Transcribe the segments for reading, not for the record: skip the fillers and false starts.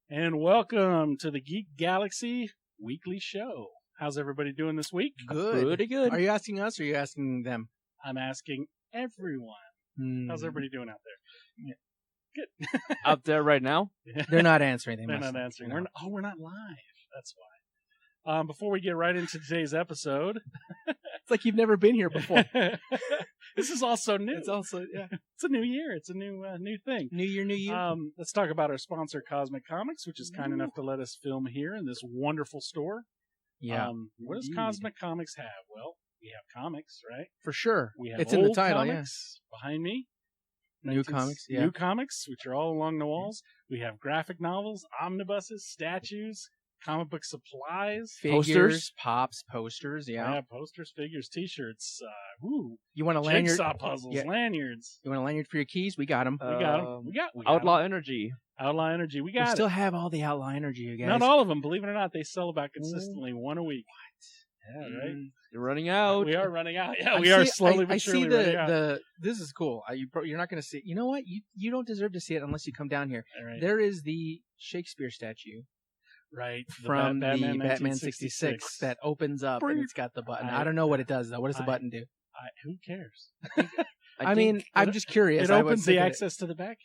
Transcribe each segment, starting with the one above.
And welcome to the Geek Galaxy Weekly Show. How's everybody doing this week? Good. Pretty good. Are you asking us or are you asking them? I'm asking everyone. How's everybody doing out there? Good. Out there right now? They're not answering. They're not answering. We're not live. That's why. Before we get right into today's episode, It's like you've never been here before. this is also new. It's also It's a new year. It's a new thing. New Year, New You. Let's talk about our sponsor, Cosmic Comics, which is kind enough to let us film here in this wonderful store. Yeah. What does Cosmic Comics have? Well, we have comics, right? For sure. We have It's old in the title, comics behind me. New comics, yeah. New comics, which are all along the walls. We have graphic novels, omnibuses, statues, comic book supplies, Figures, Posters. pops, posters, yeah. posters, figures, T-shirts, You want a lanyard? jigsaw puzzles, Yeah. lanyards. You want a lanyard for your keys? We got them. We got them. We got Outlaw 'em. Energy. Outlaw Energy. We We got still it. have all the Outlaw Energy, you guys. Not all of them, believe it or not. They sell about consistently one a week. Yeah, right. You're running out. We are running out. Yeah, I we are see- slowly I but see surely running out. This is cool. You're not going to see. You know what? You don't deserve to see it unless you come down here. All right. There is the Shakespeare statue Right. from Batman the Batman 66 that opens up and it's got the button. I don't know what it does though. What does the button do? Who cares? I mean, I'm just curious. It I was opens the thinking access to the Batcave.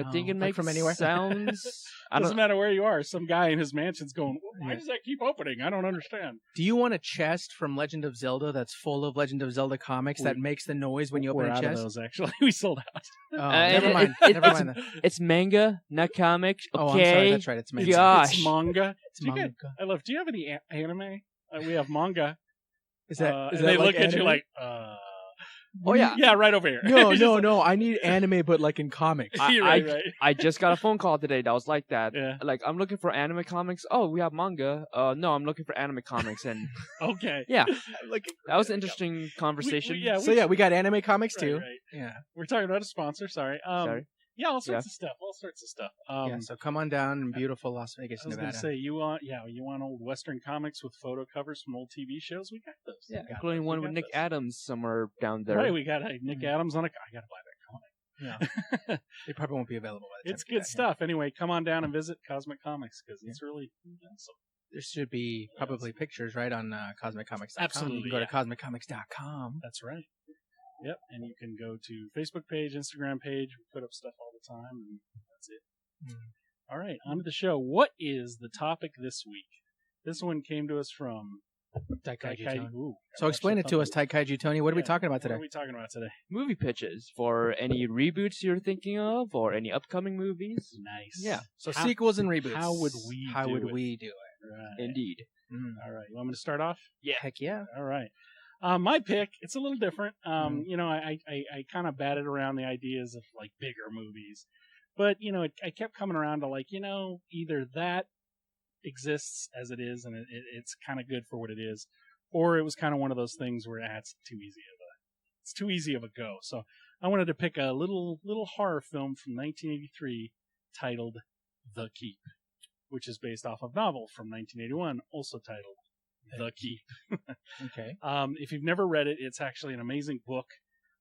I think it like makes from anywhere? sounds. I Doesn't don't. matter where you are. Some guy in his mansion's going, why Yeah. does that keep opening? I don't understand. Do you want a chest from Legend of Zelda that's full of Legend of Zelda comics that makes the noise when you open We're a out chest? of those, actually. We sold out. Oh, and never mind. it- Never mind. Then. It's manga, not comics. Oh, I'm sorry. Okay. That's right. It's manga. Gosh. It's manga. It's Do you manga. get- I love. Do you have any anime? We have manga. Is that? And Is they that look like at you anime? like, Oh yeah. yeah, right over here. No, Just no, like- no. I need anime, but like in comics. You're right, right. I just got a phone call today that was like that. Yeah. Like, I'm looking for anime comics. Oh, we have manga. No, I'm looking for anime comics. And Okay. yeah, Like, that was an interesting conversation. yeah, so yeah, we got anime comics Right, too. right. Yeah. We're talking about a sponsor. Sorry. Sorry. Yeah, all sorts of stuff. All sorts of stuff. Yeah. So come on down in beautiful Las Vegas, I was Nevada. going to say, you want old Western comics with photo covers from old TV shows? We got those. Yeah, We got including those. one We with got Nick those. Adams somewhere down there. Right, we got Nick Adams on a. I got to buy that comic. Yeah. They probably won't be available by the time It's you get good back here. stuff. Anyway, come on down and visit Cosmic Comics because it's really awesome. There should be probably pictures right on CosmicComics.com. Absolutely, You can go yeah. to CosmicComics.com. That's right. Yep, and you can go to Facebook page, Instagram page. We put up stuff all the time, and that's it. All right, on to the show. What is the topic this week? This one came to us from Taikaiju Taikaiju. Tony. Ooh, So explain it to us, Taikaiju Tony. What are we Yeah, talking about What today? are we talking about today? Movie pitches for any reboots you're thinking of or any upcoming movies. Nice. Yeah. So How- sequels and reboots. how would we How do would it? we do it? Right. Indeed. All right. You want me to start off? Heck yeah. All right. My pick, it's a little different. You know, I kind of batted around the ideas of like bigger movies, but you know, I kept coming around to like, you know, either that exists as it is and it's kind of good for what it is, or it was kind of one of those things where it's too easy of a go. So I wanted to pick a little horror film from 1983 titled The Keep, which is based off of a novel from 1981 also titled The Keep. Okay. If you've never read it, it's actually an amazing book.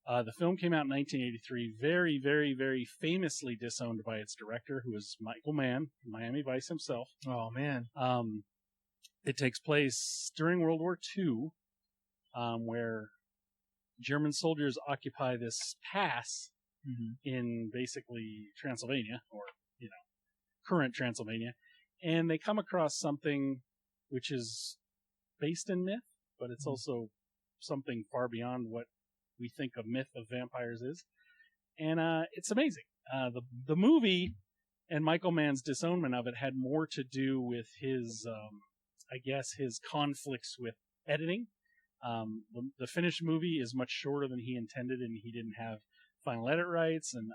The film came out in 1983, very, very, very famously disowned by its director, who is Michael Mann, Miami Vice himself. Oh man. It takes place during World War II, where German soldiers occupy this pass in basically Transylvania, or, you know, current Transylvania, and they come across something which is based in myth, but it's also something far beyond what we think a myth of vampires is. And it's amazing. The movie and Michael Mann's disownment of it had more to do with his, I guess, his conflicts with editing. The finished movie is much shorter than he intended, and he didn't have final edit rights. And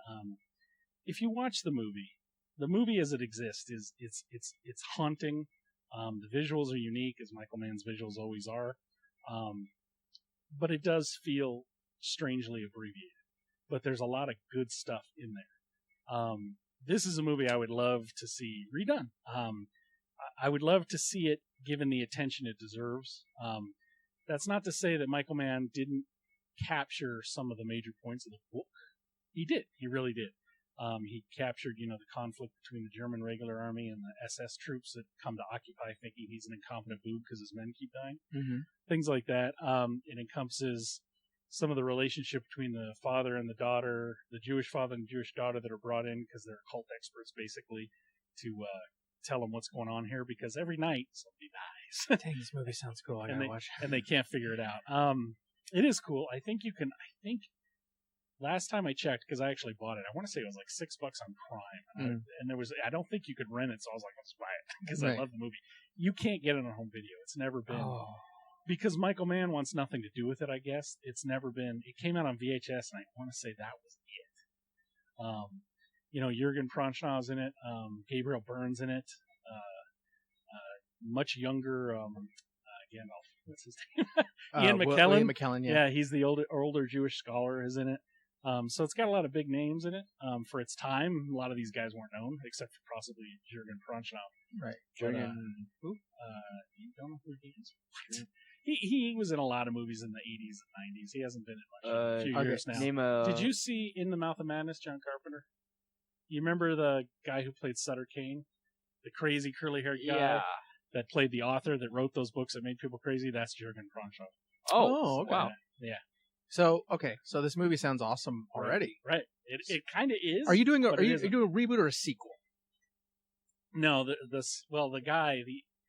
if you watch the movie as it exists it's haunting. The visuals are unique, as Michael Mann's visuals always are, but it does feel strangely abbreviated. But there's a lot of good stuff in there. This is a movie I would love to see redone. I would love to see it given the attention it deserves. That's not to say that Michael Mann didn't capture some of the major points of the book. He did. He really did. He captured, the conflict between the German regular army and the SS troops that come to occupy, thinking he's an incompetent boob because his men keep dying. Mm-hmm. Things like that. It encompasses some of the relationship between the father and the daughter, the Jewish father and Jewish daughter that are brought in because they're occult experts, basically, to tell them what's going on here. Because every night somebody dies. Dang, this movie sounds cool. I gotta watch. And they can't figure it out. It is cool. I think last time I checked, because I actually bought it, I want to say it was like $6 on Prime, and I don't think you could rent it, so I was like, let's buy it because I love the movie. You can't get it on home video; it's never been because Michael Mann wants nothing to do with it. I guess it's never been. It came out on VHS, and I want to say that was it. Jürgen Prochnow in it, Gabriel Byrne's in it, much younger Gandalf. What's his name? Ian McKellen. William McKellen, yeah. He's the older Jewish scholar is in it. So it's got a lot of big names in it. For its time, a lot of these guys weren't known, except for possibly Jürgen Prochnow. Right. Jürgen, who? You don't know who he is? He was in a lot of movies in the 80s and 90s. He hasn't been in a few years now. Did you see In the Mouth of Madness, John Carpenter? You remember the guy who played Sutter Kane? The crazy curly-haired guy that played the author that wrote those books that made people crazy? That's Jürgen Prochnow. Oh, okay. Wow. Yeah. So this movie sounds awesome already. Right. It kind of is. Are you doing a reboot or a sequel? No, the guy,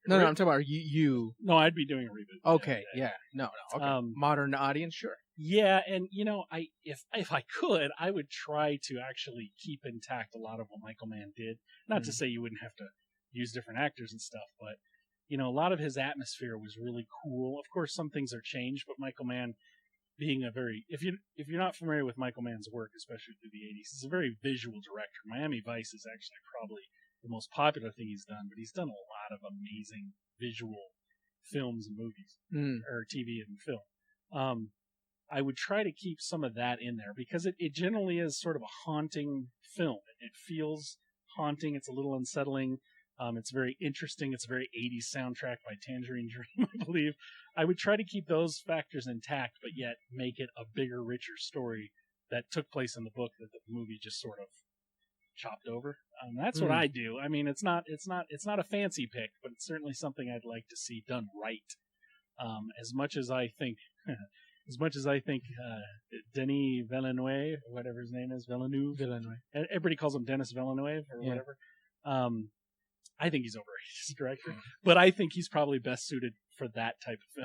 No, I'm talking about you. No, I'd be doing a reboot. Okay, yeah. No. Okay. Modern audience, sure. Yeah, and if I could, I would try to actually keep intact a lot of what Michael Mann did. Not to say you wouldn't have to use different actors and stuff, but a lot of his atmosphere was really cool. Of course, some things are changed, but Michael Mann, being if you're not familiar with Michael Mann's work, especially through the 80s, he's a very visual director. Miami Vice is actually probably the most popular thing he's done, but he's done a lot of amazing visual films and movies, or TV and film. I would try to keep some of that in there because it generally is sort of a haunting film. It feels haunting. It's a little unsettling. It's very interesting. It's a very 80s soundtrack by Tangerine Dream, I believe. I would try to keep those factors intact, but yet make it a bigger, richer story that took place in the book that the movie just sort of chopped over. That's what I do. I mean, it's not a fancy pick, but it's certainly something I'd like to see done right. As much as I think Denis Villeneuve, or whatever his name is, Villeneuve. Everybody calls him Dennis Villeneuve or whatever. I think he's overrated as a director, but I think he's probably best suited for that type of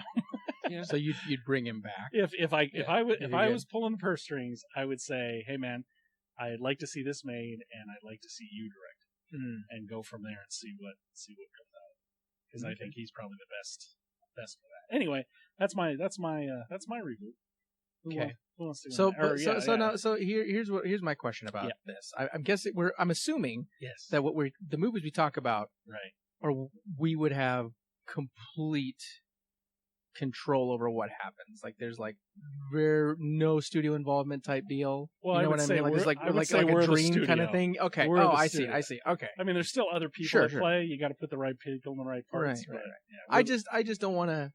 film. So you'd bring him back. If I was pulling the purse strings, I would say, hey man, I'd like to see this made, and I'd like to see you direct, and go from there and see what comes out. Because I think he's probably the best for that. Anyway, that's my reboot. Okay. Who wants to go So here's my question about this. I'm guessing I'm assuming that the movies we talk about, right, or we would have complete control over what happens. Like there's no studio involvement type deal. Well, you know what I mean? Like there's like a dream kind of thing. Okay. I see. Okay. I mean, there's still other people at play. You got to put the right people in the right parts. Right. Yeah, I just don't want to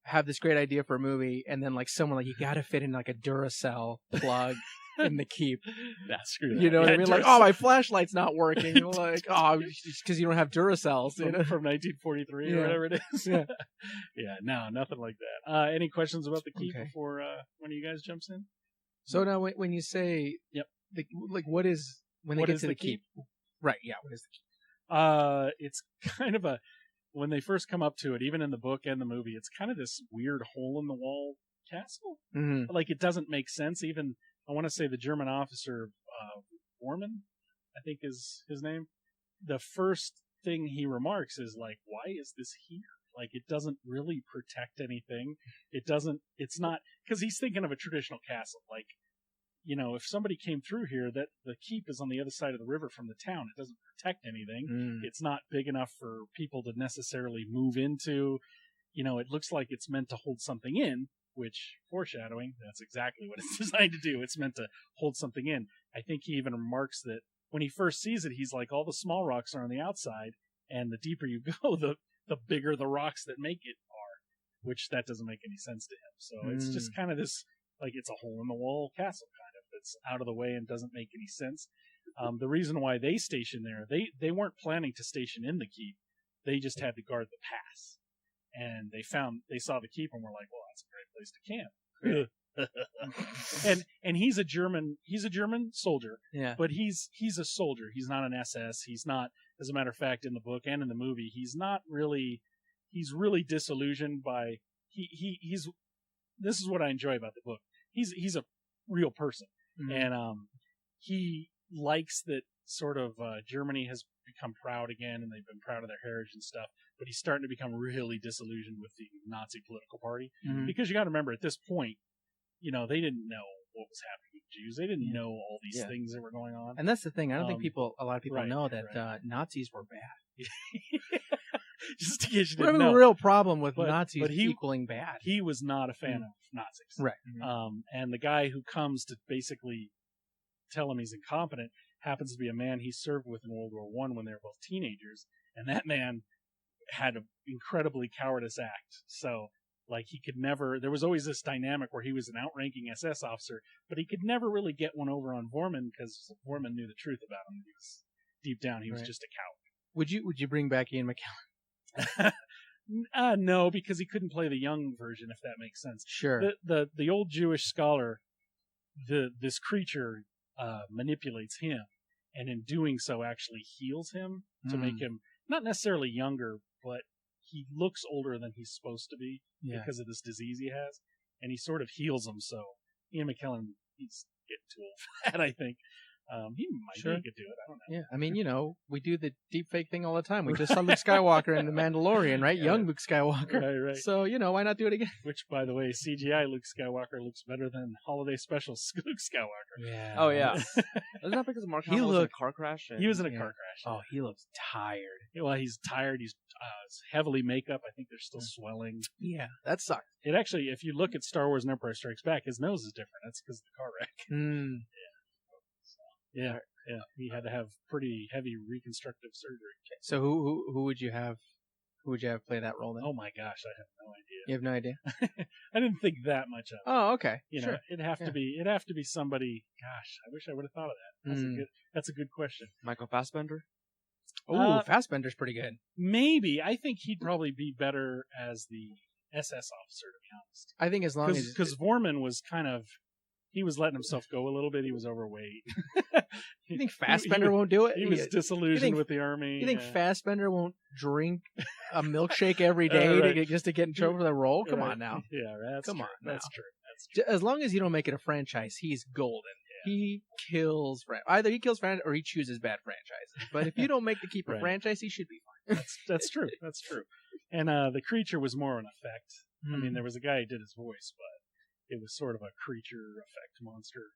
have this great idea for a movie and then someone you got to fit in a Duracell plug in the keep. That's screwed. You know what I mean? My flashlight's not working. Because you don't have Duracells. From 1943 or whatever it is. Yeah. No, nothing like that. Any questions about the keep before one of you guys jumps in? So now when you say, what is, when they get to the keep? Right, yeah, what is the keep? It's kind of when they first come up to it, even in the book and the movie, it's kind of this weird hole-in-the-wall castle. Mm-hmm. It doesn't make sense. Even, I want to say the German officer, Bormann, I think is his name. The first thing he remarks is why is this here? It doesn't really protect anything. It's not, because he's thinking of a traditional castle. If somebody came through here, that the keep is on the other side of the river from the town. It doesn't protect anything. It's not big enough for people to necessarily move into. It looks like it's meant to hold something in, which, foreshadowing, that's exactly what it's designed to do. It's meant to hold something in. I think he even remarks that when he first sees it, he's like, all the small rocks are on the outside, and the deeper you go, the bigger the rocks that make it are, which that doesn't make any sense to him. So it's just kind of this, it's a hole-in-the-wall castle, kind of, that's out of the way and doesn't make any sense. The reason why they stationed there, they weren't planning to station in the keep. They just had to guard the pass. And they saw the keep and were like, well, that's a great place to camp. and he's a German soldier. Yeah. But he's a soldier. He's not an SS. He's not, as a matter of fact, in the book and in the movie, he's really disillusioned by he's this is what I enjoy about the book. He's a real person. Mm-hmm. And he likes that sort of Germany has become proud again, and they've been proud of their heritage and stuff. But he's starting to become really disillusioned with the Nazi political party, because you got to remember at this point, they didn't know what was happening with Jews. They didn't know all these things that were going on. And that's the thing. I don't think a lot of people know that Nazis were bad. Just in case you We didn't have know. a real problem with Nazis equaling bad. He was not a fan of Nazis. Right. And the guy who comes to basically tell him he's incompetent happens to be a man he served with in World War I when they were both teenagers. And that man had an incredibly cowardice act. So, he could never... There was always this dynamic where he was an outranking SS officer, but he could never really get one over on Vorman because Vorman knew the truth about him. Deep down, he was just a coward. Would you bring back Ian McKellen? No, because he couldn't play the young version, if that makes sense. Sure. The old Jewish scholar, this creature manipulates him, and in doing so actually heals him to make him not necessarily younger, but he looks older than he's supposed to be because of this disease he has, and he sort of heals him. So Ian McKellen, he's getting too old for that, I think. He might be could do it. I don't know. Yeah, I mean, we do the deep fake thing all the time. We just saw Luke Skywalker in The Mandalorian, right? Young Luke Skywalker. Right. So, why not do it again? Which, by the way, CGI Luke Skywalker looks better than holiday special Luke Skywalker. Yeah. Oh, yeah. Isn't that because Mark Hamill was in a car crash? He was in a car crash. Oh, he looks tired. Well, he's tired. He's heavily makeup. I think there's still swelling. Yeah, that sucks. It actually, if you look at Star Wars and Empire Strikes Back, his nose is different. That's because of the car wreck. Yeah, he had to have pretty heavy reconstructive surgery. So who would you have? Who would you have play that role then? Oh my gosh, I have no idea. You have no idea? I didn't think that much of it. Oh, okay. Sure. It'd have to be somebody. Gosh, I wish I would have thought of that. That's a good question. Michael Fassbender? Oh, Fassbender's pretty good. Maybe. I think he'd probably be better as the SS officer, to be honest. I think as long as... Because Vorman was he was letting himself go a little bit. He was overweight. You think Fassbender won't do it? He was disillusioned with the army. You think Fassbender won't drink a milkshake every day just to get in trouble for the role? Come on now. Yeah, that's true. That's true. As long as you don't make it a franchise, he's golden. Yeah. He kills either he kills franchise or he chooses bad franchises. But if you don't make the keep a franchise, he should be fine. That's true. That's true. And the creature was more an effect. I mean, there was a guy who did his voice, but it was sort of a creature effect monster.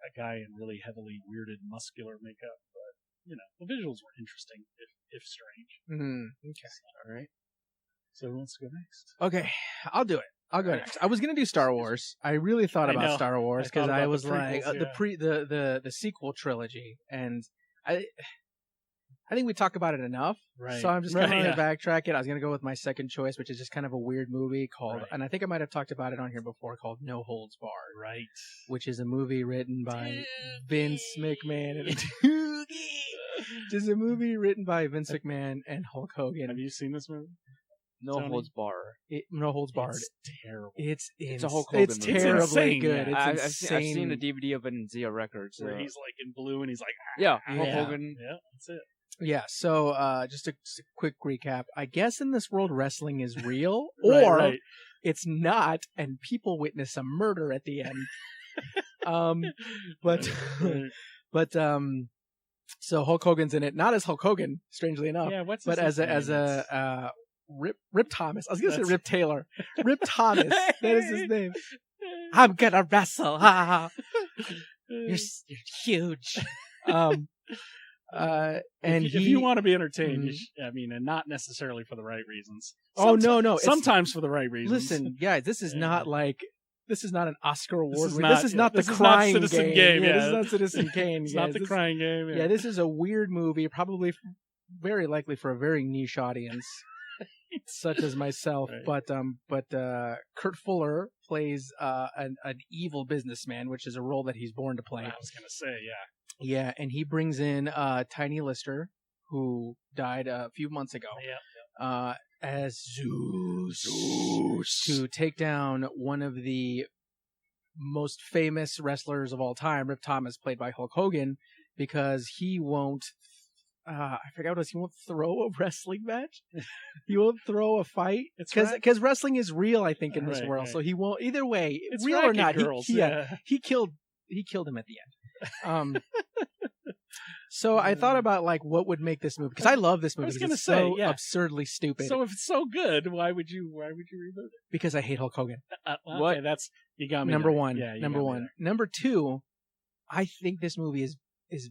A guy in really heavily weirded muscular makeup, but the visuals were interesting, if strange. Okay, all right. So who wants to go next? Okay, I'll do it. I'll go next. I was gonna do Star Wars. I really thought about Star Wars because I was like the sequel trilogy, and I think we talk about it enough. Right. So I'm just kind of going to backtrack it. I was going to go with my second choice, which is just kind of a weird movie called, and I think I might have talked about it on here before, called No Holds Barred. Right. Which is a movie written by Vince McMahon. Just a movie written by Vince McMahon and Hulk Hogan. Have you seen this movie? No Holds Barred. No Holds Barred. It's terrible. It's a Hulk Hogan It's movie. terribly good. Yeah. It's insane. I've seen the DVD of it in Zia Records. Where he's like in blue and he's like, Hulk Hogan. Yeah, that's it. Yeah, so just a quick recap. I guess in this world, wrestling is real, or it's not, and people witness a murder at the end. So Hulk Hogan's in it, not as Hulk Hogan, strangely enough, but as a Rip Thomas. I was gonna say Rip Taylor. Rip Thomas. That is his name. I'm gonna wrestle. You're huge. And if you want to be entertained, and not necessarily for the right reasons. No. Sometimes for the right reasons. Listen, guys, this is not an Oscar award. This is not the crying Citizen Game. This is not Citizen Kane. It's not the crying game. Yeah, this is a weird movie, probably very likely for a very niche audience, such as myself. Right. But Kurt Fuller plays an evil businessman, which is a role that he's born to play. I was gonna say, Yeah, and he brings in Tiny Lister, who died a few months ago. Yeah. As Zeus to take down one of the most famous wrestlers of all time, Rip Thomas, played by Hulk Hogan, because he won't. I forgot what it was. He won't throw a wrestling match. He won't throw a fight because wrestling is real, I think, in this world. Right. So he won't. Either way, it's real or not, girls, he killed him at the end. So I thought about like what would make this movie, because I love this movie. It's so absurdly stupid. So if it's so good, why would you reboot it? Because I hate Hulk Hogan. Okay, that's you got me. Number there. one. Yeah, number one. Number two, I think this movie is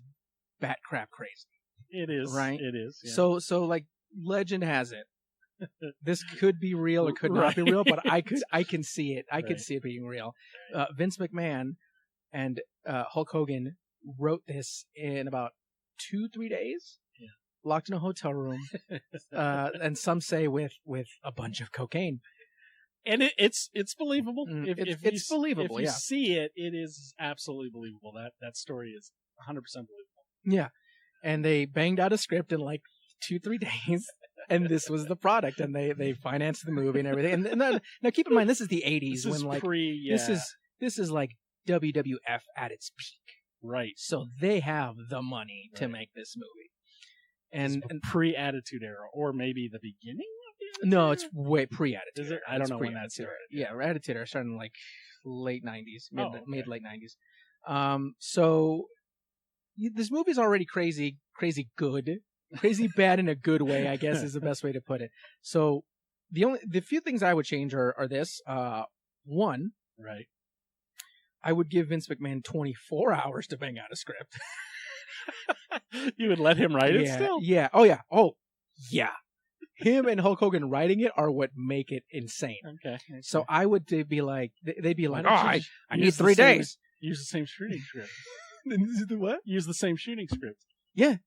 bat crap crazy. It is, right? It is. Yeah. So like legend has it, this could be real or could not be real, but I can see it. I could see it being real. Vince McMahon and Hulk Hogan wrote this in about 2-3 days, locked in a hotel room, and some say with a bunch of cocaine. And it's believable. It's believable. If you see it, it is absolutely believable. That story is 100% believable. Yeah, and they banged out a script in like 2-3 days, and this was the product, and they financed the movie and everything. And now keep in mind, this is the 80s this when is this is like WWF at its peak. Right. So they have the money to make this movie. And pre-Attitude Era, or maybe the beginning of the No, it's way pre-Attitude. Is it? I don't know when that started. Yeah, Attitude Era started in like late 90s, mid-late 90s. So this movie's already crazy good. Crazy bad in a good way, I guess is the best way to put it. So the few things I would change are this. One, right. I would give Vince McMahon 24 hours to bang out a script. You would let him write it still? Yeah. Oh, yeah. Oh, yeah. Him and Hulk Hogan writing it are what make it insane. Okay. So I would be like, they'd be like, I need 3 days. Use the same shooting script. The what? Use the same shooting script. Yeah.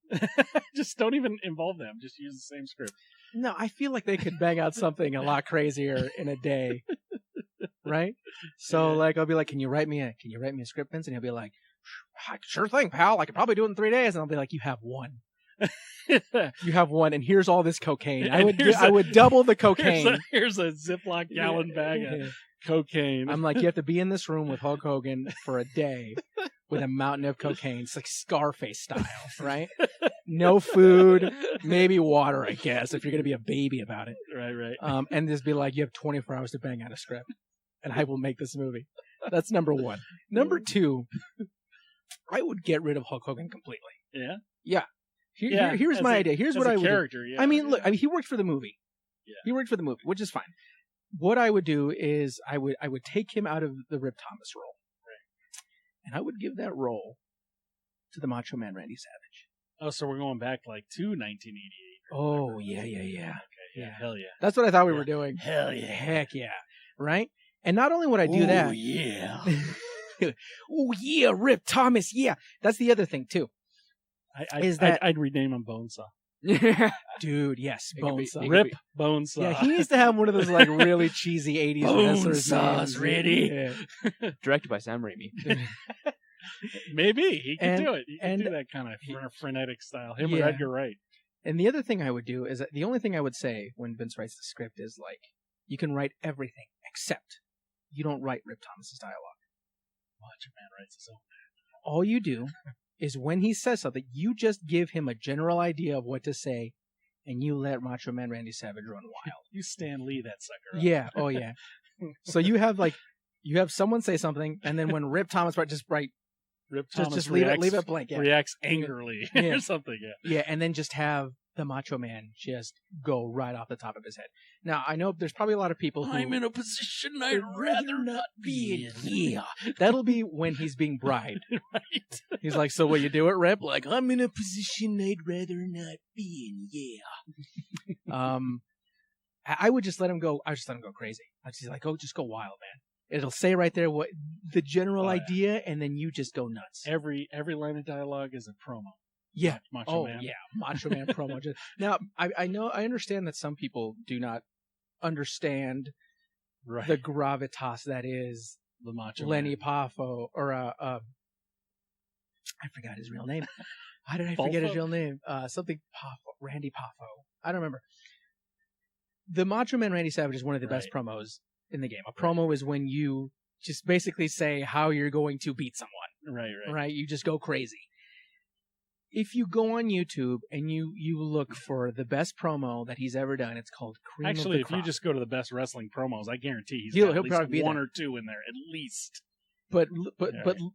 Just don't even involve them. Just use the same script. No, I feel like they could bang out something a lot crazier in a day. Right? So like I'll be like, can you write me a script, Vince? And he'll be like, sure thing, pal. I could probably do it in 3 days. And I'll be like, you have one. You have one, and here's all this cocaine. I would double the cocaine. Here's a Ziploc gallon bag of cocaine. I'm like, you have to be in this room with Hulk Hogan for a day with a mountain of cocaine. It's like Scarface style, right? No food, maybe water, I guess, if you're gonna be a baby about it. Right. And just be like, you have 24 hours to bang out a script, and I will make this movie. That's number one. Number two, I would get rid of Hulk Hogan completely. Yeah. Here's my idea. Here's what I would do. I mean, look, he worked for the movie. Yeah. He worked for the movie, which is fine. What I would do is I would take him out of the Rip Thomas role. Right. And I would give that role to the Macho Man Randy Savage. Oh, so we're going back like to 1988. Oh, yeah. Okay, yeah. Hell yeah. That's what I thought we were doing. Hell yeah. Heck yeah. Right? And not only would I do that. Oh, yeah. Oh, yeah, Rip Thomas, yeah. That's the other thing, too. I'd rename him Bonesaw. Dude, yes, Bonesaw. Rip Bonesaw. Yeah, he needs to have one of those like really cheesy 80s wrestlers. Bonesaw's ready. Yeah. Directed by Sam Raimi. Maybe he can do it. He can do that kind of frenetic style. Him or Edgar Wright. And the other thing I would do is the only thing I would say when Vince writes the script is like, you can write everything except you don't write Rip Thomas's dialogue. Macho Man writes his own. All you do is when he says something, you just give him a general idea of what to say, and you let Macho Man Randy Savage run wild. You Stan Lee that sucker up. Yeah. Oh yeah. So you have someone say something, and then when Rip Thomas Rip Thomas just leave it blank. Yeah. Reacts angrily or something. Yeah. Yeah, and then just have the Macho Man just go right off the top of his head. Now I know there's probably a lot of people who I'm in a position I'd rather not be in. Yeah, that'll be when he's being bribed. Right. He's like, so will you do it, Rip? Like, I'm in a position I'd rather not be in. Yeah. I would just let him go. I would just let him go crazy. I'd just like, just go wild, man. It'll say right there what the general idea, and then you just go nuts. Every line of dialogue is a promo. Yeah. Macho Man. Yeah. Macho Man promo. Now, I understand that some people do not understand the gravitas that is the Macho Lenny Man. Poffo or I forgot his real name. How did I forget his real name? Something Poffo, Randy Poffo. I don't remember. The Macho Man Randy Savage is one of the best promos in the game. A promo is when you just basically say how you're going to beat someone. Right. You just go crazy. If you go on YouTube and you look for the best promo that he's ever done, it's called Cream of the Crop. Actually, if you just go to the best wrestling promos, I guarantee he'll probably be one or two in there at least. But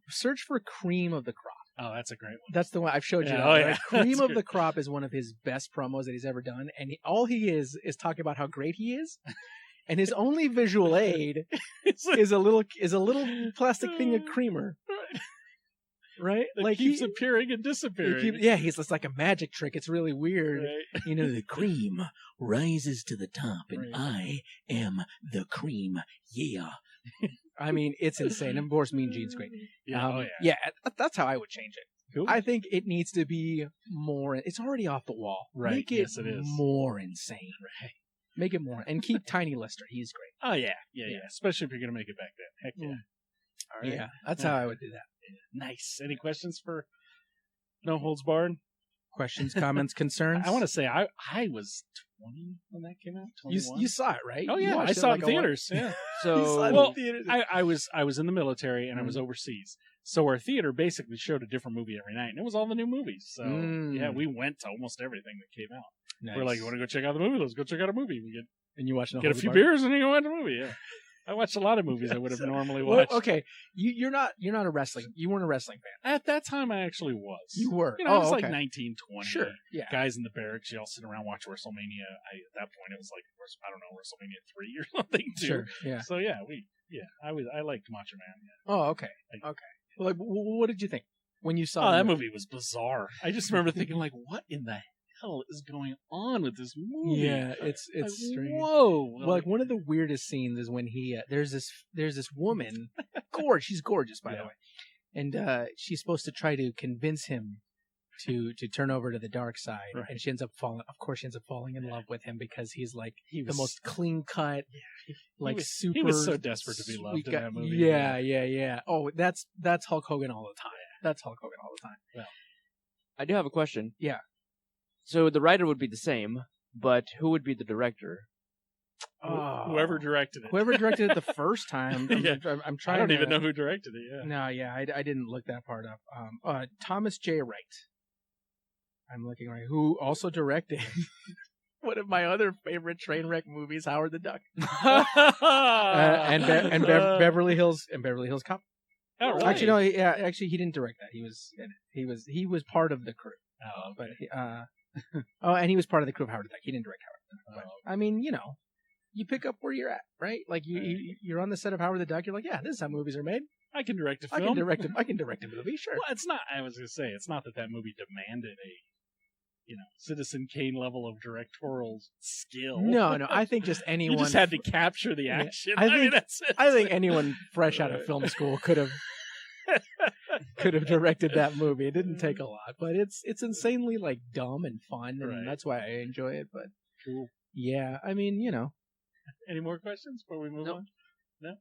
search for Cream of the Crop. Oh, that's a great one. That's the one I've showed you. Cream of the Crop is one of his best promos that he's ever done, and all he is talking about how great he is, and his only visual aid is a little plastic thing of creamer. Right? That keeps appearing and disappearing. He's just like a magic trick. It's really weird. Right. The cream rises to the top, and I am the cream. Yeah. I mean, it's insane. And of course, Mean Gene's great. Yeah. That's how I would change it. Cool. I think it needs to be more. It's already off the wall. Right. Make it, yes, it is. More insane. Right. Make it more. And keep Tiny Lister. He's great. Oh, yeah. Especially if you're going to make it back then. Heck yeah. All right. Yeah, that's how I would do that. Nice. Any questions for No Holds Barred? Questions, comments, concerns? I want to say I was 20 when that came out. 21? You saw it, right? Oh yeah, I saw it in theaters. Yeah. So I was in the military and I was overseas. So our theater basically showed a different movie every night, and it was all the new movies. So yeah, we went to almost everything that came out. Nice. We're like, you want to go check out the movie? Let's go check out a movie. And you watch get a few beers and you go watch a movie. Yeah. I watched a lot of movies I would have normally watched. Well, okay, you weren't a wrestling fan. At that time, I actually was. You were. I was like 19, 20. Sure. Yeah. Guys in the barracks, you all sit around watch WrestleMania. At that point, it was like WrestleMania 3 or something too. Sure. Yeah. So I liked Macho Man. Yeah. Oh, okay. Well, like, what did you think when you saw? Oh, that movie was bizarre. I just remember thinking, like, what in the hell is going on with this movie? Yeah, it's strange. Whoa! Well, like one of the weirdest scenes is when he there's this woman, she's gorgeous by the way, and she's supposed to try to convince him to turn over to the dark side, and she ends up falling in love with him because he's like the most clean cut, super. He was so desperate to be loved in that movie. Yeah. Oh, that's Hulk Hogan all the time. That's Hulk Hogan all the time. Well, I do have a question. Yeah. So the writer would be the same, but who would be the director? Whoever directed it. Whoever directed it the first time. I'm trying. I don't even know who directed it. Yeah. No, I didn't look that part up. Thomas J. Wright. I'm looking right. Who also directed one of my other favorite train wreck movies, Howard the Duck, and Beverly Hills Cop. Oh, right. Actually, no. Actually, he didn't direct that. He was part of the crew. Oh, okay. But and he was part of the crew of Howard the Duck. He didn't direct Howard the Duck. But, I mean, you pick up where you're at, right? Like you're on the set of Howard the Duck. You're like, yeah, this is how movies are made. I can direct a film. I can direct a movie. Sure. Well, it's not. I was going to say it's not that movie demanded a Citizen Kane level of directorial skill. No. I think just anyone. You just had to capture the action. I think that's it. I think anyone fresh out of film school could have directed that movie. It didn't take a lot, but it's insanely like dumb and fun, and that's why I enjoy it. But cool. Yeah, I mean, Any more questions before we move on? No.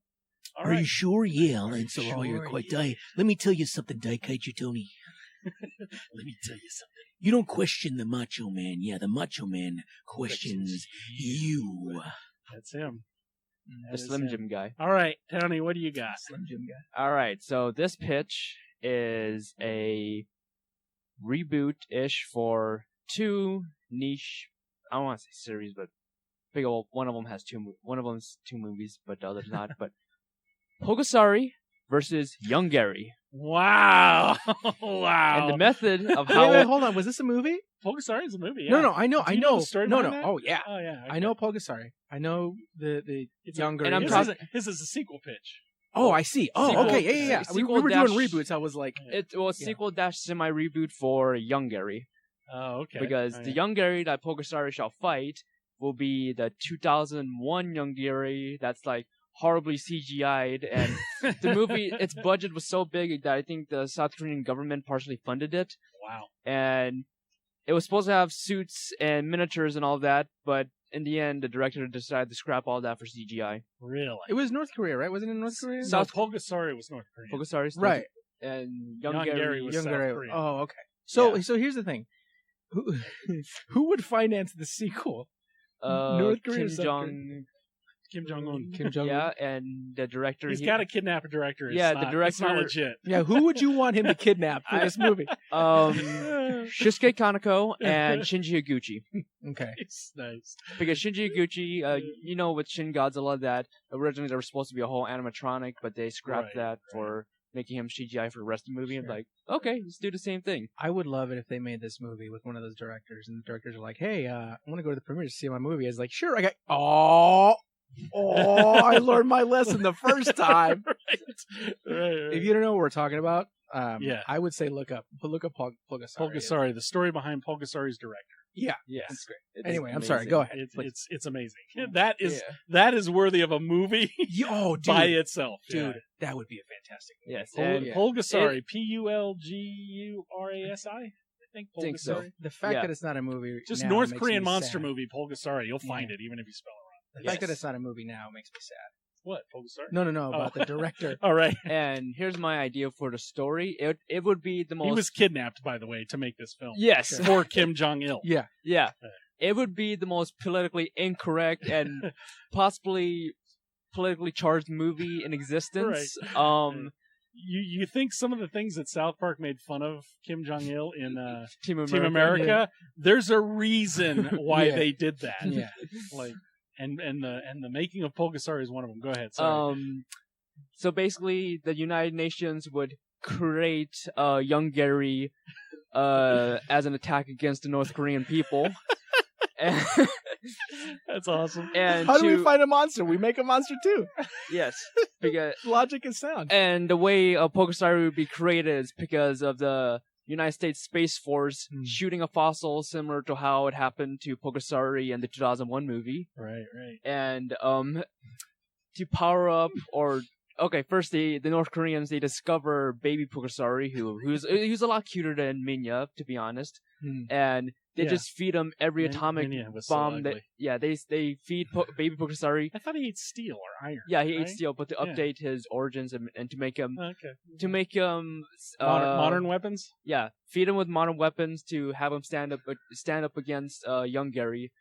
Are you sure? Yeah, I'll answer all your questions. Let me tell you something, Daikaiju Tony. Let me tell you something. You don't question the Macho Man. Yeah, the Macho Man questions you. That's him. The Slim Jim guy. All right, Tony, what do you got? Slim Jim guy. All right, so this pitch is a reboot-ish for two niche, I don't want to say series, but one of them has one of them's two movies, but the other's not. But Pulgasari versus Young Gary. Wow. Wow. And the method of how... Wait, hold on. Was this a movie? Pulgasari is a movie, yeah. No, I know. The story no. that? Oh, yeah. Oh, yeah. Okay. I know Pulgasari. I know the younger... And I'm talking... This is a sequel pitch. Oh, I see. Oh, okay. Yeah. We were doing reboots. I was like... Sequel-semi-reboot for Young Gary. Oh, okay. Because the Young Gary that Pulgasari shall fight will be the 2001 Young Gary that's like horribly CGI'd, and the movie, its budget was so big that I think the South Korean government partially funded it. Wow. And it was supposed to have suits and miniatures and all that, but in the end, the director decided to scrap all that for CGI. Really? It was North Korea, right? Wasn't it North Korea? Pulgasari was North Korea. Pulgasari, right? And Young Gary was South Korean. Oh, okay. So here's the thing. Who would finance the sequel? North Korea, Kim Jong-un. Kim Jong-un. Yeah, and the director. He's got to kidnap a director. The director. It's not legit. Yeah, who would you want him to kidnap for this movie? Shusuke Kaneko and Shinji Higuchi. Okay. Nice. Because Shinji Higuchi, with Shin Godzilla, that originally there was supposed to be a whole animatronic, but they scrapped that for making him CGI for the rest of the movie. I'm like, okay, let's do the same thing. I would love it if they made this movie with one of those directors, and the directors are like, hey, I want to go to the premiere to see my movie. I was like, sure. I got, I learned my lesson the first time. Right. If you don't know what we're talking about, I would say look up Pulgasari. Pulgasari, the story behind Pulgasari's director. Yeah, yes, that's great. Anyway, I'm sorry. Go ahead. It's amazing. That is worthy of a movie. By itself, dude. That would be a fantastic movie. Yes, Pulgasari, Pulgasari. I think Pulgasari. Think so. The fact that it's not a movie, just North Korean monster movie, Pulgasari. You'll find it even if you spell it wrong. The fact that it's not a movie now makes me sad. What, Pulgasari? No, about the director. All right. And here's my idea for the story. It would be the most... He was kidnapped, by the way, to make this film. Yes. For Kim Jong-il. Yeah. It would be the most politically incorrect and possibly politically charged movie in existence. Right. You think some of the things that South Park made fun of Kim Jong-il in Team America, there's a reason why they did that. Yeah. And the making of Pulgasari is one of them. Go ahead. Sorry. So basically, the United Nations would create young Gary as an attack against the North Korean people. That's awesome. And how do we find a monster? We make a monster too. Yes, because logic is sound. And the way Pulgasari would be created is because of the United States Space Force shooting a fossil similar to how it happened to Pulgasari in the 2001 movie. Right. And to power up first the North Koreans, they discover baby Pulgasari who's a lot cuter than Minya, to be honest. And they just feed him every atomic bomb they feed baby Pulgasari. I thought he ate steel or iron. Yeah, he ate steel, but to update his origins and to make him modern weapons. Yeah, feed him with modern weapons to have him stand up against young Gary.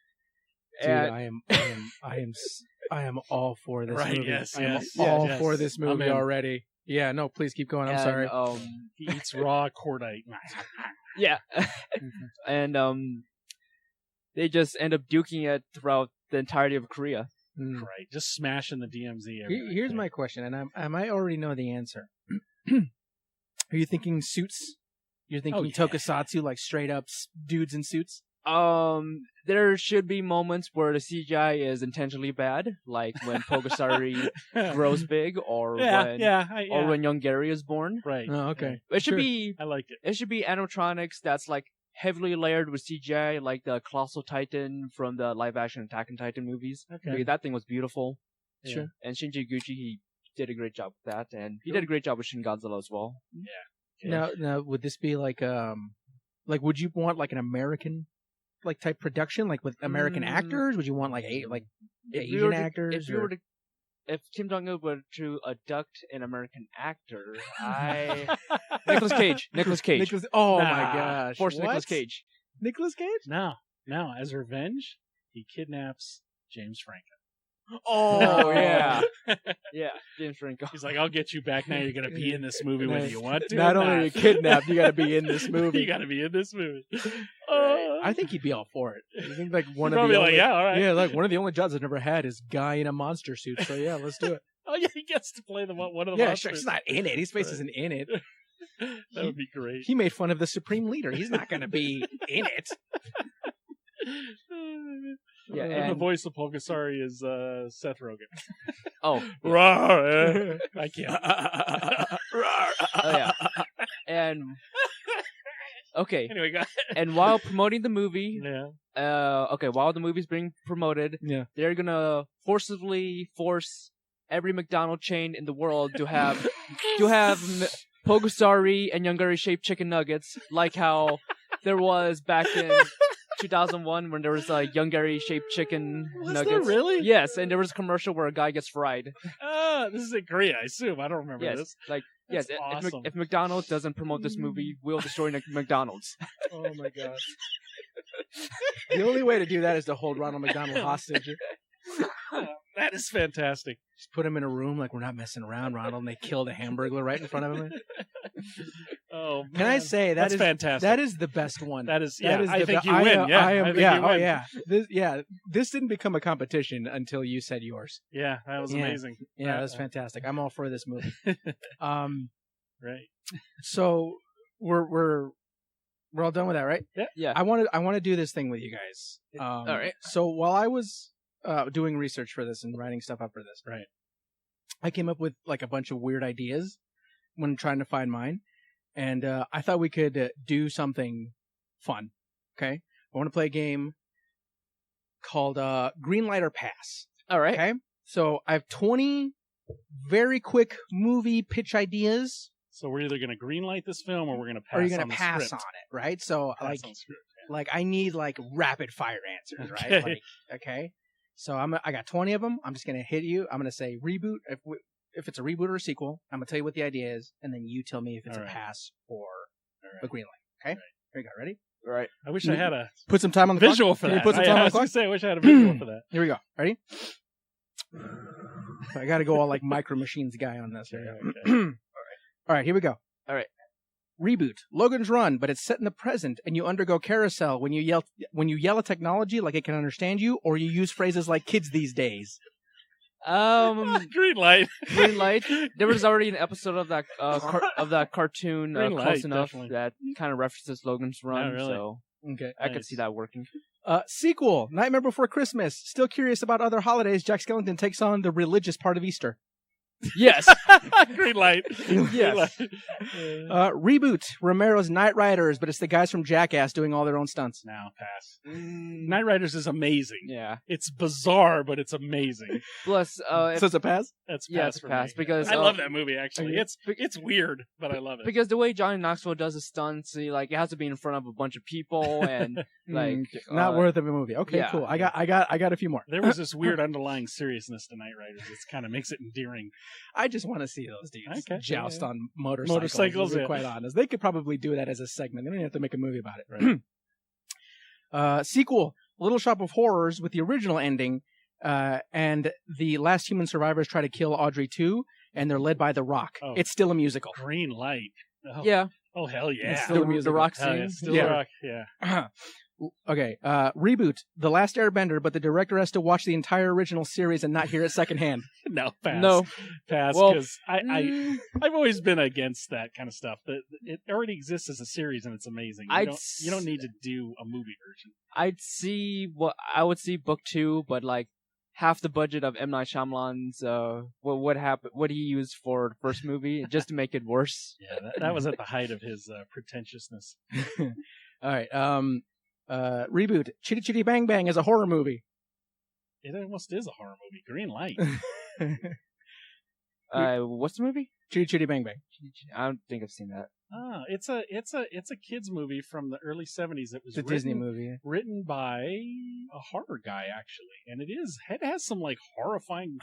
Dude, I am all for this movie. Yes, I am all for this movie already. Yeah, no, please keep going. I'm sorry. He eats raw cordite. Yeah. And they just end up duking it throughout the entirety of Korea. Right, just smashing the DMZ. Here's my question, and I might already know the answer. Are you thinking suits? You're thinking tokusatsu, like straight up dudes in suits? There should be moments where the CGI is intentionally bad, like when Pulgasari grows big, or when young Gary is born. Right. Oh, okay. It should be. I like it. It should be animatronics that's like heavily layered with CGI, like the Colossal Titan from the live-action Attack on Titan movies. Okay. Because that thing was beautiful. Yeah. Sure. And Shinji Higuchi, he did a great job with that, and he did a great job with Shin Godzilla as well. Yeah. Now, would this be like would you want like an American type production, like with American actors? Would you want like Asian actors? If Kim Jong-il were to abduct an American actor, Nicolas Cage. Oh my gosh! Force Nicolas Cage. Nicolas Cage? Now, as revenge, he kidnaps James Franco. Oh yeah, yeah, James Franco. He's like, I'll get you back. Now you're gonna be in this movie whether you want to. Not only are you kidnapped, you gotta be in this movie. You gotta be in this movie. I think he'd be all for it. I think like one of the only, all right. Yeah, like one of the only jobs I've never had is guy in a monster suit. So yeah, let's do it. Oh yeah, he gets to play one of the monsters. Yeah, sure. He's not in it. His face isn't in it. That would be great. He made fun of the Supreme Leader. He's not gonna be in it. Yeah, and the voice of Pulgasari is Seth Rogen. Oh, yeah. I can't. Oh yeah, and okay. Anyway, go ahead. And while promoting the movie, while the movie's being promoted, they're gonna forcibly force every McDonald's chain in the world to have Pulgasari and Youngari shaped chicken nuggets, like how there was back in 2001 when there was Young Gary shaped chicken nuggets. There really? Yes, and there was a commercial where a guy gets fried. This is in Korea, I assume. I don't remember this. Like Yes, awesome. if McDonald's doesn't promote this movie, we'll destroy McDonald's. Oh my god. The only way to do that is to hold Ronald McDonald hostage. That is fantastic. Just put him in a room like we're not messing around, Ronald, and they kill the Hamburglar right in front of him. Oh, man. Can I say that's fantastic? That is the best one. That is. That is I think you I win. am, Yeah, I am, I think yeah. you win. Oh yeah. This didn't become a competition until you said yours. Yeah, that was amazing. Yeah, that was fantastic. I'm all for this movie. Right. So we're all done with that, right? Yeah. I want to do this thing with you guys. All right. So while I was doing research for this and writing stuff up for this, right, I came up with like a bunch of weird ideas when trying to find mine, and I thought we could do something fun. Okay, I want to play a game called Green Light or Pass. All right. Okay, so I have 20 very quick movie pitch ideas. So we're either going to green light this film or we're going to pass. Or you're going on to the pass script. on it, right? So Pass on script, yeah. like I need like rapid fire answers, right? Okay. Like, okay. So I got 20 of them. I'm just going to hit you. I'm going to say reboot if it's a reboot or a sequel. I'm going to tell you what the idea is, and then you tell me if it's All a right. pass or Right. a green light. Okay. Right. Here we go. Ready? All right. I wish I had a Put some time on the visual clock. for Can that. you put some time I on the was clock? going to say I wish I had a visual for that. Here we go. Ready? I got to go all like Micro Machines guy on this. Here. Okay. All right. Here we go. All right. Reboot. Logan's Run, but it's set in the present, and you undergo carousel when you yell at technology like it can understand you, or you use phrases like "kids these days." Green light. Green light. There was already an episode of that cartoon Green close light, enough definitely. that kind of references Logan's Run. Oh, really? So Okay. I could Nice. see that working. Sequel. Nightmare Before Christmas. Still curious about other holidays. Jack Skellington takes on the religious part of Easter. Yes. Green light. Green Yes. light. Reboot. Romero's Night Riders, but it's the guys from Jackass doing all their own stunts. Now pass. Night Riders is amazing. Yeah. It's bizarre, but it's amazing. Plus, So it's a pass? That's Yeah, pass it's for a pass, me. because, I love that movie. Actually, Okay. it's weird, but I love it. because the way Johnny Knoxville does his stunts, it has to be in front of a bunch of people and like Not worth of a movie. Okay, yeah. cool. I got a few more. There was this weird underlying seriousness to Night Riders. It kind of makes it endearing. I just want to see those dudes Okay, joust yeah. on motorcycles. Motorcycles, To be yeah. quite honest, they could probably do that as a segment. They don't even have to make a movie about it. Right. Sequel: Little Shop of Horrors with the original ending, and the last human survivors try to kill Audrey too, and they're led by The Rock. Oh. It's still a musical. Green light. Oh, Yeah. Oh hell yeah. It's still a The musical. Rock Hell yeah. scene. Still Yeah. Rock. Yeah. Okay, reboot: The Last Airbender, but the director has to watch the entire original series and not hear it secondhand. No pass. No. Pass. Well, Because I've always been against that kind of stuff. It already exists as a series and it's amazing. You don't need to do a movie version. I would see book 2, but like half the budget of M. Night Shyamalan's what he used for the first movie just to make it worse. Yeah, that was at the height of his pretentiousness. All right, reboot: Chitty Chitty Bang Bang is a horror movie. It almost is a horror movie. Green light. What's the movie? Chitty Chitty Bang Bang. I don't think I've seen that. It's a kids movie from the early 70s. It was It's a Disney movie. written by a horror guy actually, and it has some like horrifying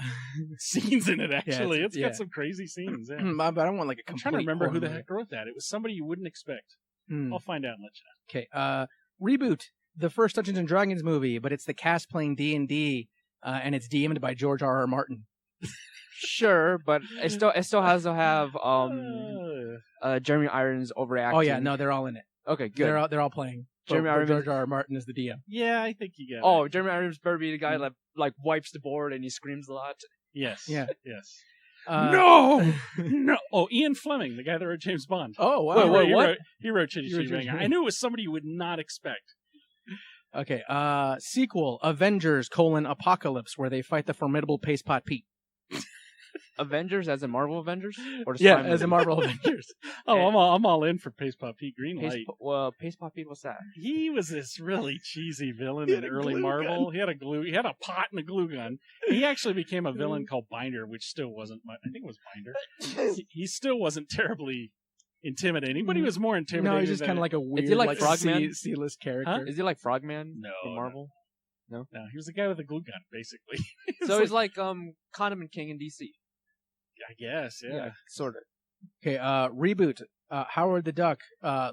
scenes in it. Actually, it's got some crazy scenes. Yeah. But I don't want like a I'm complete trying to remember who horror the movie. heck wrote that. It was somebody you wouldn't expect. I'll find out and let you know. Okay. Reboot: The first Dungeons and Dragons movie, but it's the cast playing D&D, and it's DM'd by George R.R. Martin. Sure, but it still has to have Jeremy Irons overacting. Oh yeah, no, they're all in it. Okay, good. They're all playing. Jeremy But Irons- George R.R. Martin is the DM. Yeah, I think you get Oh, it. Jeremy Irons better be the guy that like wipes the board and he screams a lot. Yes. Yeah. Yes. No. No. Oh, Ian Fleming, the guy that wrote James Bond. Oh wow. Wait, He what? wrote- He wrote Chitty He wrote Chitty Chitty Bang. Chitty. I knew it was somebody you would not expect. Okay. Sequel: Avengers: Apocalypse, where they fight the formidable Pace Pot Pete. Avengers as in Marvel Avengers? Or the Yeah, Spy as a movie? Marvel Avengers. Oh, I'm all in for Pace Pop Pete. Green Pace, light. Pace Pop Pete, what's that? He was this really cheesy villain He in had a early glue Marvel. gun. He had a pot and a glue gun. He actually became a villain called Binder, which still wasn't much. I think it was Binder. He still wasn't terribly intimidating, but he was more intimidating. No, he's just kind of like a weird, he like Frogman? C-list character. Huh? Is he like Frogman No, in Marvel? no, he was the guy with the glue gun, basically. So he's like Condiment King in DC. I guess, yeah. Sort of. Okay, reboot. Howard the Duck.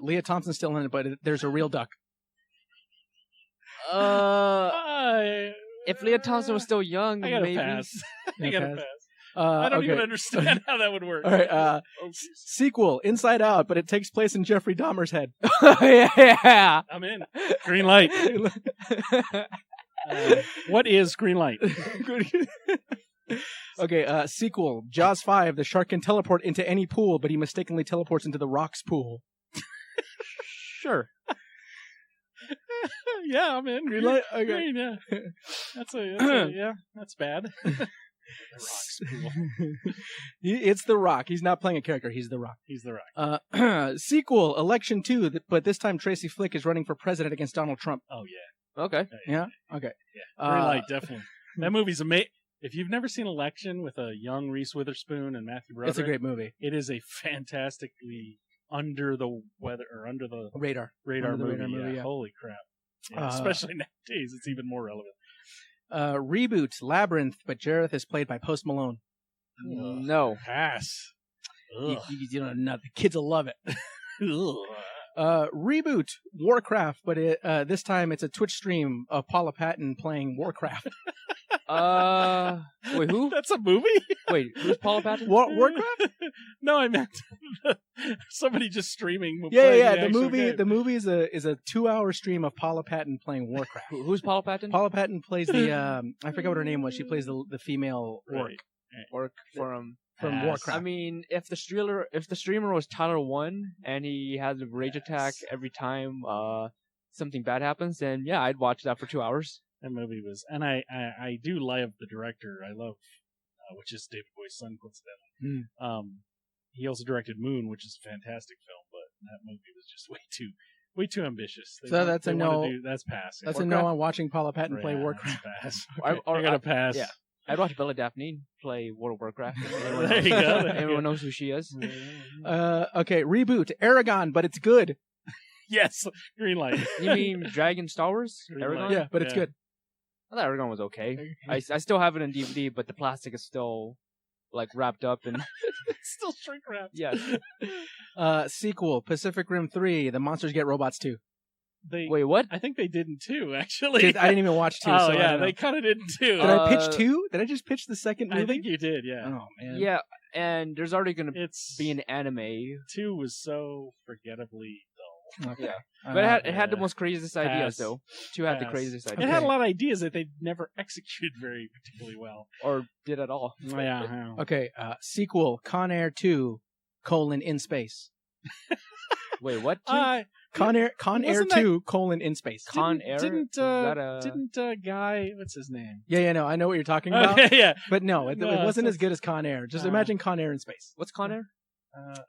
Leah Thompson's still in it, but there's a real duck. If Leah Thompson was still young, I gotta maybe. pass. I gotta pass. I don't even understand how that would work. All right, sequel, Inside Out, but it takes place in Jeffrey Dahmer's head. Yeah. I'm in. Green light. What is green light? Okay, sequel, Jaws 5, the shark can teleport into any pool, but he mistakenly teleports into the Rock's pool. Sure. Yeah, I'm in. Green light? Okay. Green, yeah. That's bad. The Rock's pool. It's The Rock. He's not playing a character. He's The Rock. He's The Rock. Sequel, Election 2, but this time Tracy Flick is running for president against Donald Trump. Oh, yeah. Okay. Yeah? Okay. Yeah. Green light, definitely. That movie's amazing. If you've never seen Election with a young Reese Witherspoon and Matthew Broderick, it's a great movie. It is a fantastically under the radar movie. Yeah. Holy crap! Yeah, especially nowadays, it's even more relevant. Reboot, Labyrinth, but Jareth is played by Post Malone. No. Pass. You don't know. The kids will love it. Reboot, Warcraft, but this time it's a Twitch stream of Paula Patton playing Warcraft. Wait, who? That's a movie? Wait, who's Paula Patton? Warcraft? No, I meant somebody just streaming. Yeah. The movie is a 2-hour stream of Paula Patton playing Warcraft. Who's Paula Patton? Paula Patton plays the I forget what her name was. She plays the female orc. Orc from Warcraft. I mean, if the streamer was Tyler One and he has a rage attack every time something bad happens, then yeah, I'd watch that for 2 hours. That movie was, and I do love the director. I love, which is David Boy's son, coincidentally. He also directed Moon, which is a fantastic film, but that movie was just way too ambitious. That's a no. That's pass. That's a no on watching Paula Patton play Warcraft. Pass. Okay, I gotta pass. Yeah. I'd watch Bella Daphne play World of Warcraft. There you go. Everyone knows who she is. Okay, reboot, Aragon, but it's good. Yes, green light. You mean Dragon Star Wars? Aragon? Yeah, but it's good. I thought Aragon was okay. I still have it on DVD, but the plastic is still like wrapped up and it's still shrink wrapped. Yeah. Sequel, Pacific Rim 3, The Monsters Get Robots 2. Wait, what? I think they did in 2, actually. I didn't even watch 2. Oh, so yeah, they kind of did in 2. Did I pitch 2? Did I just pitch the second movie? I think you did, yeah. Oh, man. Yeah, and there's already going to be an anime. 2 was so forgettably dull. Okay. Yeah. But it had the most craziest ideas, though. 2 had the craziest ideas. It had a lot of ideas that they never executed very particularly well. Or did at all. Yeah. Okay, sequel, Con Air 2, in space. Wait, what? Con Air 2, in space. Con Air? Didn't guy, what's his name? Yeah, no, I know what you're talking about. Yeah. But no, it wasn't as good as Con Air. Just imagine Con Air in space. What's Con Air?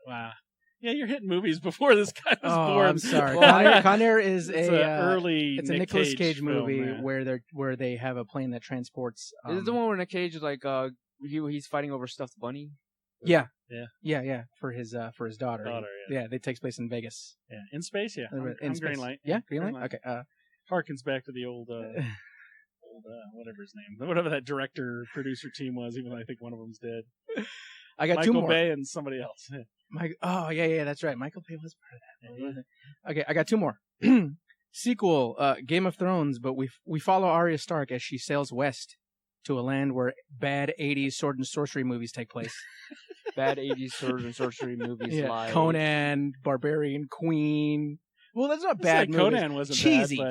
Wow. Yeah, you're hitting movies before this guy was born. I'm sorry. Con Air is it's it's a Nicolas Cage movie film, where they have a plane that transports. Is it the one where Nick Cage is like he's fighting over stuffed bunny? Yeah. For his daughter. Yeah, it takes place in Vegas. Yeah, in space. Yeah, in space. Green light. Yeah, green light. Okay. Harkens back to the old whatever his name, whatever that director producer team was. Even though I think one of them's dead. I got Michael 2 more. Bay and somebody else. That's right. Michael Bay was part of that. Yeah. Okay, I got 2 more. Sequel, Game of Thrones, but we follow Arya Stark as she sails west to a land where bad 80s sword and sorcery movies take place. Bad 80s sword and sorcery movies like Conan, Barbarian Queen. Well, that's not bad. Conan wasn't cheesy.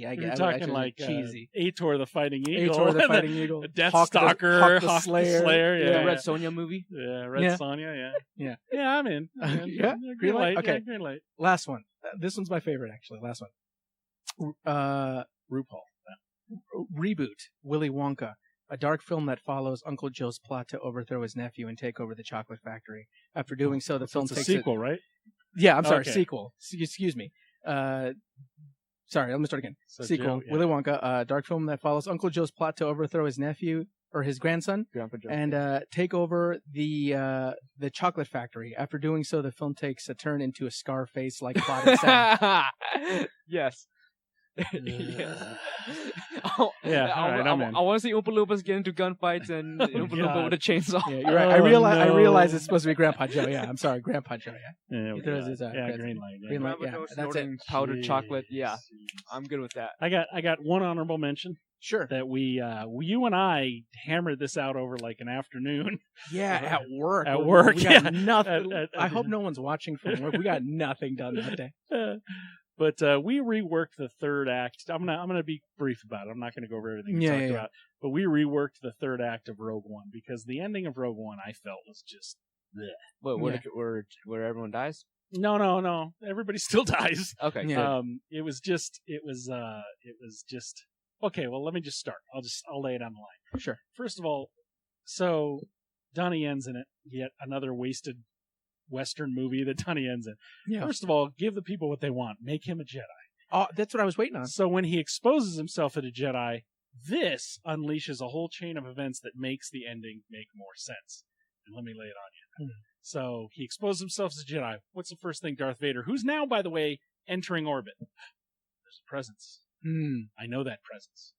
I guess you're talking like cheesy. Ator the Fighting Eagle, Deathstalker, Hawk the Slayer, yeah. The Red Sonja movie. Yeah, Red Sonja, yeah. Yeah, I'm in. Yeah, green light. Okay, yeah, green light. Last one. This one's my favorite, actually. Last one. RuPaul. Reboot. Willy Wonka. A dark film that follows Uncle Joe's plot to overthrow his nephew and take over the chocolate factory. After doing so, the film takes a sequel, right? Yeah, I'm sorry, sequel. Excuse me. Sorry, let me start again. Sequel, Joe, yeah. Willy Wonka, a dark film that follows Uncle Joe's plot to overthrow his nephew or his grandson and take over the chocolate factory. After doing so, the film takes a turn into a Scarface-like plot. Yes. Yeah. I'm in. I want to see Oompa Loompas get into gunfights and Oompa Loompa with a chainsaw. Yeah, you're right. I realize it's supposed to be Grandpa Joe. Yeah, I'm sorry, Grandpa Joe. Yeah. Yeah, Green light. Green light. Yeah, that's it. Powdered chocolate. Yeah, I'm good with that. I got one honorable mention. Sure. That you and I hammered this out over like an afternoon. Yeah, at work. At work, we got nothing. I hope no one's watching from work. We got nothing done that day. But we reworked the third act. I'm gonna be brief about it. I'm not gonna go over everything we talked about. But we reworked the third act of Rogue One because the ending of Rogue One I felt was just bleh. Where everyone dies? No. Everybody still dies. Okay. Yeah. It was just. Okay, well, let me just start. I'll lay it on the line. Sure. First of all, so Donnie Yen's in it. Yet another wasted Western movie that Donnie Yen's in. Yeah. First of all, give the people what they want. Make him a Jedi. Oh, that's what I was waiting on. So when he exposes himself as a Jedi, this unleashes a whole chain of events that makes the ending make more sense. And let me lay it on you. So he exposes himself as a Jedi. What's the first thing Darth Vader, who's now, by the way, entering orbit? There's a presence. I know that presence.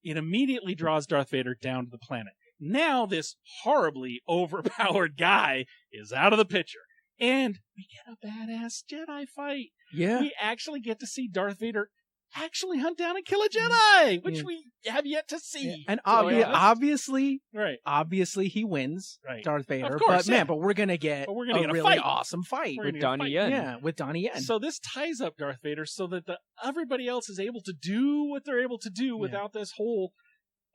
It immediately draws Darth Vader down to the planet. Now this horribly overpowered guy is out of the picture. And we get a badass Jedi fight. Yeah. We actually get to see Darth Vader actually hunt down and kill a Jedi, which we have yet to see. Yeah. And obviously, he wins, Darth Vader. Of course, but we're gonna get a really awesome fight with Donnie Yen. Yeah, with Donnie Yen. So this ties up Darth Vader so that everybody else is able to do what they're able to do without this whole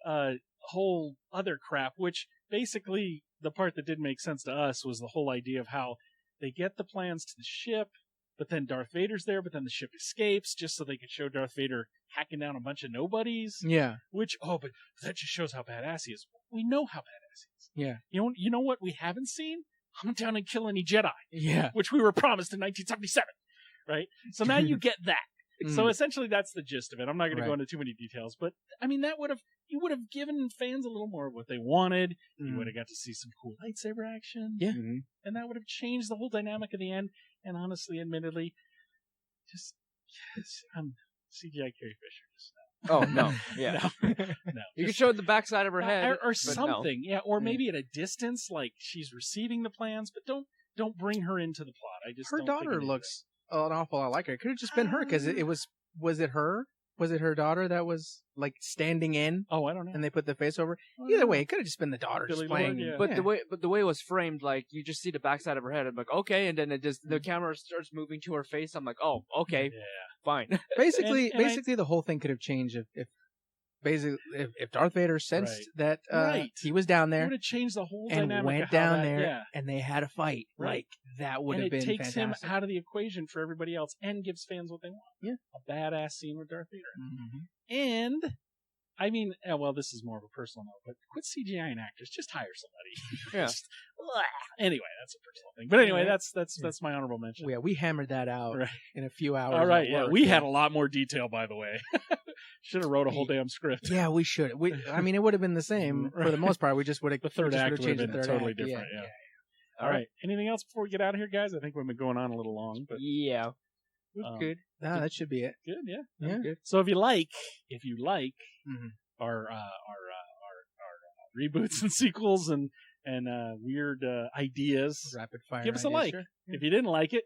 other crap. Which basically the part that didn't make sense to us was the whole idea of how they get the plans to the ship. But then Darth Vader's there, but then the ship escapes just so they could show Darth Vader hacking down a bunch of nobodies. Yeah. But that just shows how badass he is. We know how badass he is. Yeah. You know what we haven't seen? Hunt down and kill any Jedi. Yeah. Which we were promised in 1977. Right? So now you get that. So essentially that's the gist of it. I'm not going to go into too many details, but I mean you would have given fans a little more of what they wanted. You would have got to see some cool lightsaber action. Yeah. And that would have changed the whole dynamic of the end. And honestly, admittedly, I'm CGI Carrie Fisher just now. Oh no! Yeah, no. You can show the backside of her head or something. No. Yeah, or maybe at a distance, like she's receiving the plans, but don't bring her into the plot. Her daughter looks an awful lot like her. It could have just been her because it was it her? Was it her daughter that was like standing in? Oh, I don't know. And they put the face over. Either way, it could have just been the daughter just playing. But the way it was framed, like you just see the backside of her head. I'm like, okay, and then the camera starts moving to her face. I'm like, oh, okay, fine. Basically, the whole thing could have changed if Darth Vader sensed that he was down there, it would have changed the whole and dynamic went of down there, and they had a fight. Right. Like that would have been fantastic. It takes him out of the equation for everybody else and gives fans what they want. Yeah, a badass scene with Darth Vader. And I mean, well, this is more of a personal note, but quit CGI-ing actors. Just hire somebody. Yeah. Anyway, that's a personal thing. But anyway, that's my honorable mention. Yeah, we hammered that out in a few hours. All right, we had a lot more detail, by the way. Should have wrote a whole damn script. Yeah, we should. I mean, it would have been the same for the most part. We just would have the third act would have been totally act. different. Yeah. All right. Anything else before we get out of here, guys? I think we've been going on a little long, but yeah, good. No, that should be it. Good. Yeah. Good. So if you like our reboots and sequels and weird ideas, rapid fire, give us a like. Sure. If you didn't like it,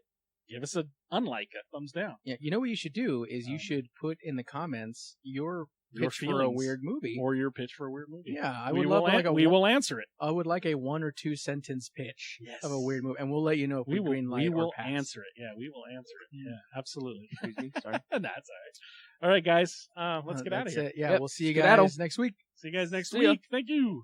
give us a thumbs down. Yeah, you know what you should do is you should put in the comments your pitch for a weird movie or your pitch for a weird movie. Yeah, we will answer it. I would like a 1 or 2 sentence pitch of a weird movie, and we'll let you know if we greenlight. We will or pass. answer it. Yeah, we will answer it. Yeah, absolutely. Excuse me. Sorry. That's all right. All right, guys. Let's get out of here. Yeah, we'll see you guys next week. See you guys next week. Thank you.